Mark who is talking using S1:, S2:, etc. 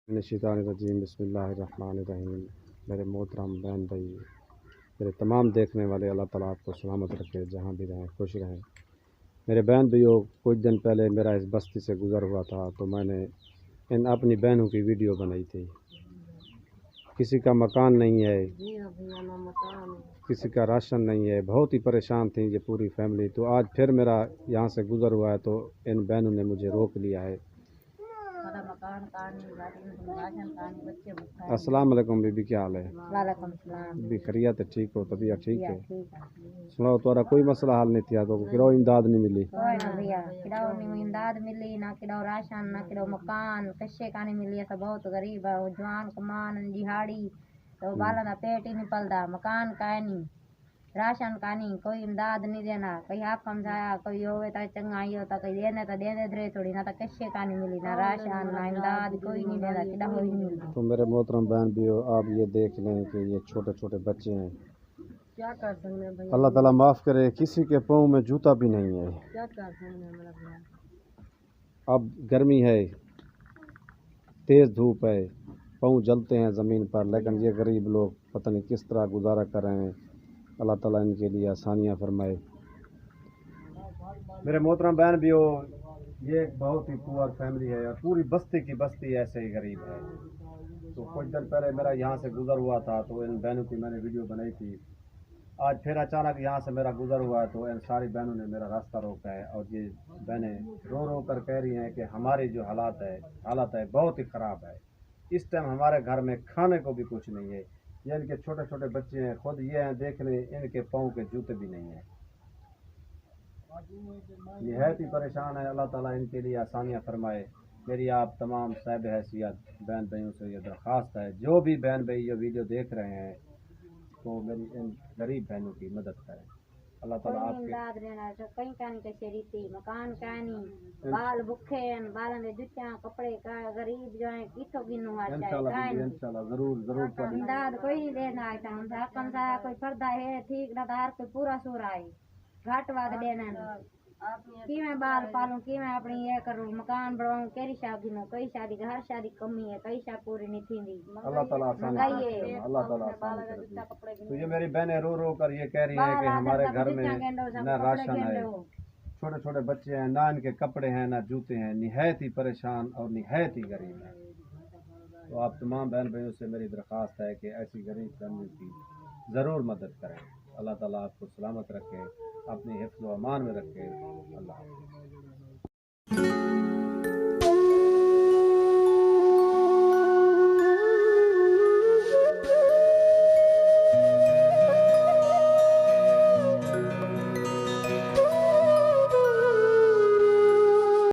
S1: मिनश्शैतानिर्रजीम बिस्मिल्लाहिर्रहमानिर्रहीम। मेरे मोहतरम बहन भाई, मेरे तमाम देखने वाले, अल्लाह ताला आपको सलामत रखे, जहाँ भी रहें खुश रहें। मेरे बहन भाइयों, कुछ दिन पहले मेरा इस बस्ती से गुज़र हुआ था तो मैंने इन अपनी बहनों की वीडियो बनाई थी। किसी का मकान नहीं है, किसी का राशन नहीं है, बहुत ही परेशान थी ये पूरी फैमिली। तो आज फिर मेरा यहाँ से गुज़र हुआ है तो इन बहनों ने मुझे रोक लिया है। अस्सलाम वालेकुम बीबी, क्या हाल है?
S2: वालेकुम सलाम।
S1: भी खैरियत है? ठीक हो? तबीयत ठीक है? सुनाओ, तुम्हारा कोई मसला हल नहीं थिया तो किरो इमदाद नहीं मिली?
S2: कोई ना भैया, किड़ाओ नहीं इमदाद मिली ना, किड़ाओ राशन ना, किड़ाओ मकान कशे का नहीं मिली। तो बहुत गरीब है, जवान कमान दिहाड़ी तो बालन का पेट ही नहीं पलता। मकान का नहीं, राशन का नहीं, कोई इमदाद नहीं देना। कोई आप समझाया कोई होवे तो चंगा ही होता, कोई देने तो दे दे थोड़ी ना। तो कशे का नहीं मिली, ना राशन ना इमदाद, कोई नहीं देता, किड़ा हो ही नहीं मिलता।
S1: तो मेरे मोहतरम बहन भी हो, आप ये देख लें कि ये छोटे छोटे बच्चे हैं।
S2: क्या कर सकते हैं भैया?
S1: अल्लाह ताला माफ़ करे, किसी के पाँव में जूता भी नहीं है।
S2: क्या कर सकते हैं मेरा भैया?
S1: अब गर्मी है, तेज़ धूप है, पाँव जलते हैं ज़मीन पर, लेकिन ये गरीब लोग पता नहीं किस तरह गुजारा कर रहे हैं। अल्लाह ताला इनके लिए आसानियाँ फरमाए। मेरे मोहतरम बहन भी हो, ये एक बहुत ही पुअर फैमिली है और पूरी बस्ती की बस्ती ऐसे ही गरीब है। तो कुछ दिन पहले मेरा यहाँ से गुज़र हुआ था तो इन बहनों की मैंने वीडियो बनाई थी। आज फिर अचानक यहाँ से मेरा गुज़र हुआ है तो इन सारी बहनों ने मेरा रास्ता रोका है और ये बहनें रो रो कर कह रही हैं कि हमारी जो हालत है बहुत ही ख़राब है। इस टाइम हमारे घर में खाने को भी कुछ नहीं है। ये इनके छोटे छोटे बच्चे हैं, खुद ये हैं, देख लें इनके पाँव के जूते भी नहीं हैं। निहायत ही परेशान है। अल्लाह ताला इनके लिए आसानियाँ फरमाए। मेरी आप तमाम साहिब हैसियत बहन भाइयों से ये दरख्वास्त है, जो भी बहन भाई ये वीडियो देख रहे हैं तो मेरी इन गरीब बहनों की मदद करें। अल्लाह ताला आपके
S2: कहीं कानी कैसे रीति मकान का नहीं, बाल भूखे हैं, बालन के जूतियां कपड़े का, गरीब जो है कितो गिनो
S1: इंशाल्लाह जरूर
S2: इमदाद कोई नहीं देना है। हम कम सा कोई पर्दा है ठीक ना, दार कोई पूरा सूरा है घाट वाद देना कि मैं बाल पालूं, कि मैं अपनी ये करूं, मकान बढ़ाऊं, केरी शादी में कोई शादी हर शादी कमी है, कई शादी पूरी नहीं थी।
S1: अल्लाह ताला आसान करे। तो ये मेरी बहनें रो रो कर ये कह रही हैं कि हमारे घर में न राशन है, छोटे छोटे बच्चे हैं, ना इनके कपड़े हैं ना जूते हैं, निहायत ही परेशान और निहायत ही गरीब है। तो आप तमाम बहन भाइयों से मेरी दरख्वास्त है कि ऐसी गरीब फैमिली की ज़रूर मदद करें। अल्लाह ताला आपको सलामत रखे, अपनी हिफ्ज़ व अमान में रखे। अल्लाह।